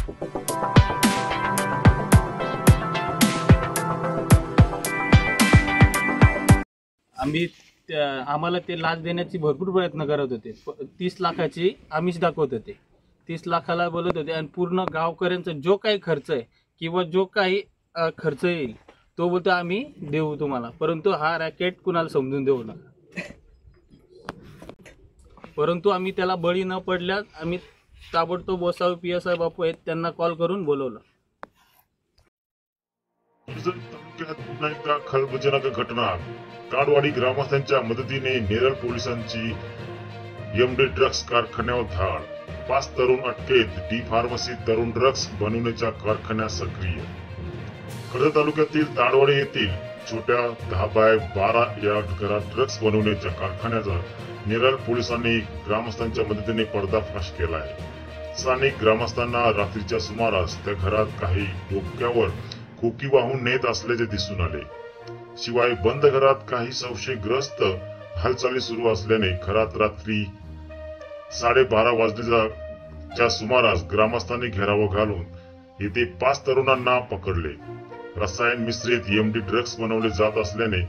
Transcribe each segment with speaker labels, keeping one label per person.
Speaker 1: आम्ही आम्हाला ते लाच देण्याची भरपूर प्रयत्न करत होते। 30 लाखाची आमिष दाखवत होते, 30 लाखाला बोलत होते आणि पूर्ण गावकऱ्यांचा जो काही खर्च आहे किंवा जो काही खर्च येईल तो बोलतो आम्ही देऊ तुम्हाला, परंतु हा रॅकेट कुणाला समजून देऊ नका। परंतु आम्ही त्याला बळी न पडल्यास आम्ही ताबडतोब वसावे PSI बापू आहेत त्यांना कॉल करून बोलवलं।
Speaker 2: तालुक्यात पुन्हा एकदा खळबळजनक घटना। ताडवाडी ग्रामस्थांच्या मदतीने नेरळ पोलिसांची MD ड्रग्स कारखान्यावर धाड। 5 तरुण अटकेत। डी फार्मसी तरुण ड्रग्स बनवण्याच्या कारखान्यात सक्रिय। कर्जत तालुक्यातील ताडवाडी येथील छोट्या 10 बाय 12 या घरात ड्रग्स बनवण्याच्या कारखान्याचा नेरळ पोलिसांनी ग्रामस्थांच्या मदतीने पर्दाफाश केला आहे। स्थानिक ग्रामस्थांना रात्रीच्या सुमारास त्या घरात काही डोक्यावर खोकी वाहून नेत असल्याचे दिसून आले। शिवाय बंद घरात काही संशयग्रस्त हालचाली सुरू असल्याने घरात रात्री 12:30 वाजण्याच्या सुमारास ग्रामस्थांनी घेराव घालून येथे 5 तरुणांना पकडले। रसायन मिश्रित MD ड्रग्स बनवले जात असल्याने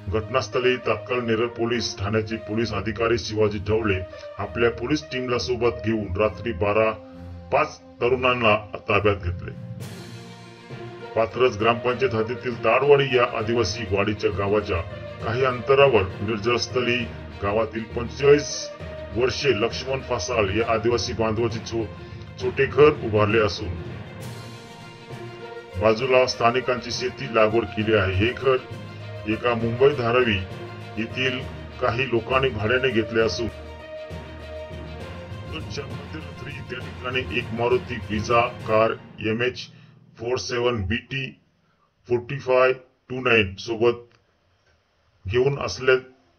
Speaker 2: घटनास्थळी तात्काळ नेरळ पोलीस ठाण्याचे पोलीस अधिकारी शिवाजी ढवळे आपल्या पोलीस टीमला सोबत घेऊन रात्री 5 तरुणांना ताब्यात घेतले। पात्रज ग्रामपंचायत हद्दीतील ताडवाडी या आदिवासी वाडीच्या गावाच्या काही अंतरावर निर्जनस्थळी गावातील 45 वर्षे लक्ष्मण फासाळ या आदिवासी बांधवाचे छोटे घर उभारले असून बाजूला स्थानिकांची शेती लागवड केली आहे। हे घर एका मुंबई धारावी येथील काही लोकांनी भाड्याने घेतले असून मध्यरात्री त्या ठिकाणी एक Maruti Brezza car MH47 BT 4529 सोबत घेऊन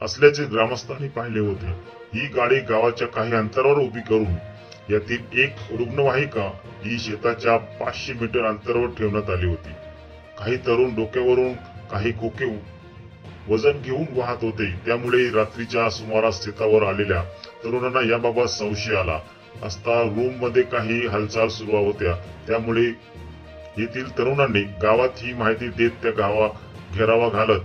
Speaker 2: असल्याचे ग्रामस्थांनी पाहिले होते। ही गाडी गावाच्या काही अंतरावर उभी करून यातील एक रुग्णवाहिका ही शेताच्या 500 मीटर अंतरावर ठेवण्यात आली होती। काही तरुण डोक्यावरून काही खोके वजन घेऊन वाहत होते, त्यामुळे रात्रीच्या सुमारास शेतावर आलेल्या तरुणांना याबाबत संशय आला असता रूम मध्ये काही हालचाल सुरू होत्या, त्यामुळे येथील तरुणांनी गावात ही माहिती देत त्या गावात घेरावा घालत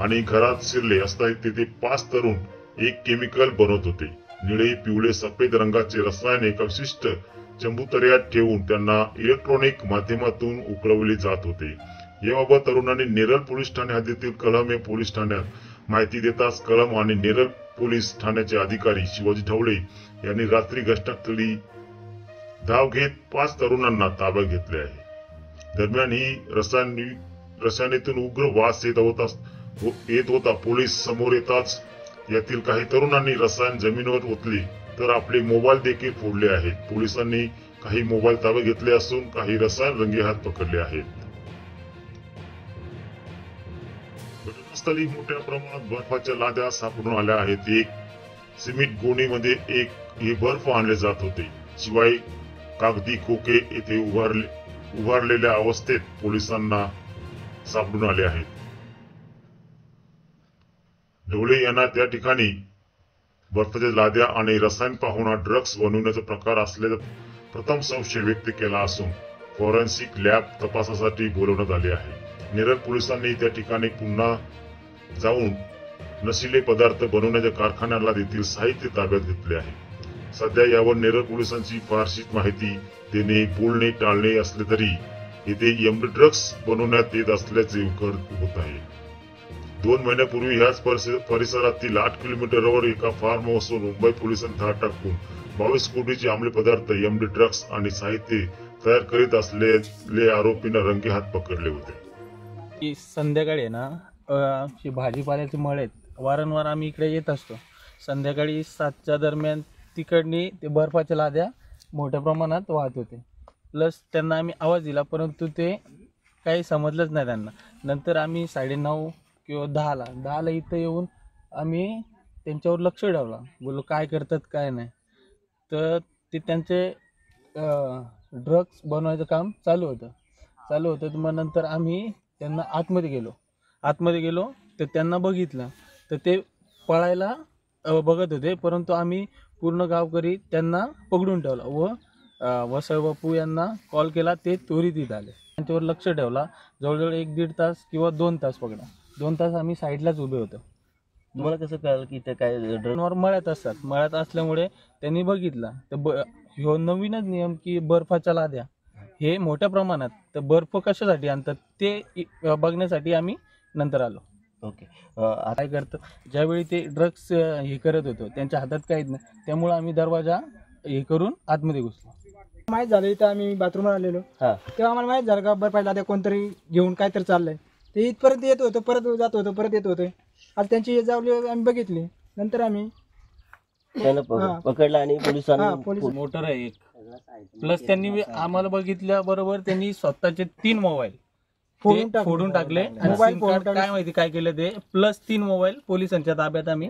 Speaker 2: आणि घरात शिरले असता तेथे 5 तरुण एक केमिकल बनवत होते। निळे पिवळे सफेद रंगाचे रसायन एका विशिष्ट चंबुतऱ्यात ठेवून त्यांना इलेक्ट्रॉनिक माध्यमातून उकळवले जात होते। याबाबत तरुणांनी नेरळ पोलीस ठाणे हद्दीतील कळंब पोलीस ठाण्यात माहिती देताच कळंब आणि नेरळ पोलीस ठाण्याचे अधिकारी शिवाजी ढवळे यांनी रात्री गस्तास्थळी धाव घेत 5 तरुणांना ताब्यात घेतले आहे। दरम्यान ही रसायनातून उग्र वास येत होता। पोलीस समोर येताच यातील काही तरुणांनी रसायन जमिनीवर ओतले तर आपले मोबाईल देखील फोडले आहेत। पोलिसांनी काही मोबाईल ताब्यात घेतले असून काही रसायन रंगेहात पकडले आहेत। घटनास्थळी मोठ्या प्रमाणात बर्फाच्या लाद्या सापडून आल्या आहेत। एक सिमेंट गोणीमध्ये हे बर्फ आणले जात होते। शिवाय कागदी खोके येथे उभारलेल्या अवस्थेत पोलिसांना सापडून आले आहेत। ढवळे यांना त्या ठिकाणी बर्फाच्या लाद्या आणि रसायन पाहून हा ड्रग्स बनवण्याचा प्रकार असल्याचा प्रथम संशय व्यक्त केला असून फॉरेन्सिक लॅब तपासासाठी बोलवण्यात आले आहे। नेरळ पोलिसांनी त्या ठिकाणी पुन्हा जाऊन नशिले पदार्थ बनवण्याच्या कारखान्याला देखील साहित्य ताब्यात घेतले आहे। सध्या यावर नेरळ पोलिसांची फारशी माहिती देणे बोलणे टाळणे असले तरी येथे MD ड्रग्स बनवण्यात येत असल्याचे उघड होत आहे। 2 महिन्यापूर्वी ह्याच परिसरातील 8 किलोमीटरवर एका फार्म हाऊसवर मुंबई पोलिसांनी धाड टाकून 22 कोटीचे अंमली पदार्थ MD ड्रग्स आणि साहित्य तयार करीत असलेले आरोपींना रंगेहात पकडले होते।
Speaker 1: संध्याकाळी ना भाजीपाल्याचे मळेत वारंवार आम्ही इकडे येत असतो। संध्याकाळी 7च्या दरम्यान तिकडनी ते बर्फाच्या लाद्या मोठ्या प्रमाणात वाहत होते। प्लस त्यांना आम्ही आवाज दिला परंतु ते काही समजलंच नाही त्यांना। नंतर आम्ही 9:30 किंवा 10ला इथं येऊन आम्ही त्यांच्यावर लक्ष ठेवला, बोललो काय करतात काय नाही। तर ते त्यांचे ड्रग्स बनवायचं काम चालू होतं। तर मग नंतर आम्ही त्यांना आतमध्ये गेलो तर त्यांना बघितलं तर ते पळायला बघत होते, परंतु आम्ही पूर्ण गावकरी त्यांना पकडून ठेवला व वसळ बापू यांना कॉल केला, ते त्वरित इथं आले. त्यांच्यावर लक्ष ठेवला. जवळजवळ 1-1.5 तास किंवा 2 तास पकडा, 2 तास आम्ही साईडलाच उभे होतो.
Speaker 3: तुम्हाला कसं कळलं की इथे काय
Speaker 1: ड्रोनवर मळ्यात असतात, मळ्यात असल्यामुळे त्यांनी बघितलं. तर ह्यो नवीनच नियम की बर्फाच्या लाद्या हे मोठ्या प्रमाणात, तर बर्फ कशासाठी आणतात ते बघण्यासाठी आम्ही नंतर आलो.
Speaker 3: ओके.
Speaker 1: काय करतं, ज्यावेळी ते ड्रग्स हे करत होतो त्यांच्या हातात काहीच नाही, त्यामुळे आम्ही दरवाजा हे करून आतमध्ये घुसलो.
Speaker 4: माहीत झालं इथं आम्ही बाथरूमवर आलेलो,
Speaker 3: हा
Speaker 4: तेव्हा आम्हाला माहीत झालं का बरं पाहिजे आता कोणतरी घेऊन काय तर चाललंय. ते इथपर्यंत येत होतं, परत जात होतं, परत येत होतं. आज त्यांची जावली आम्ही बघितली, नंतर आम्ही
Speaker 3: त्याला पकडलं आणि पोलिसांना
Speaker 4: पोलीस
Speaker 1: मोटर आहे एक, प्लस त्यांनी आम्हाला बघितल्याबरोबर त्यांनी स्वतःचे 3 मोबाईल फोडून टाकले आणि
Speaker 4: मोबाईल
Speaker 1: SIM
Speaker 4: फोडून
Speaker 1: कार्ड काय माहिती काय केलं ते, प्लस 3 मोबाईल पोलिसांच्या ताब्यात आम्ही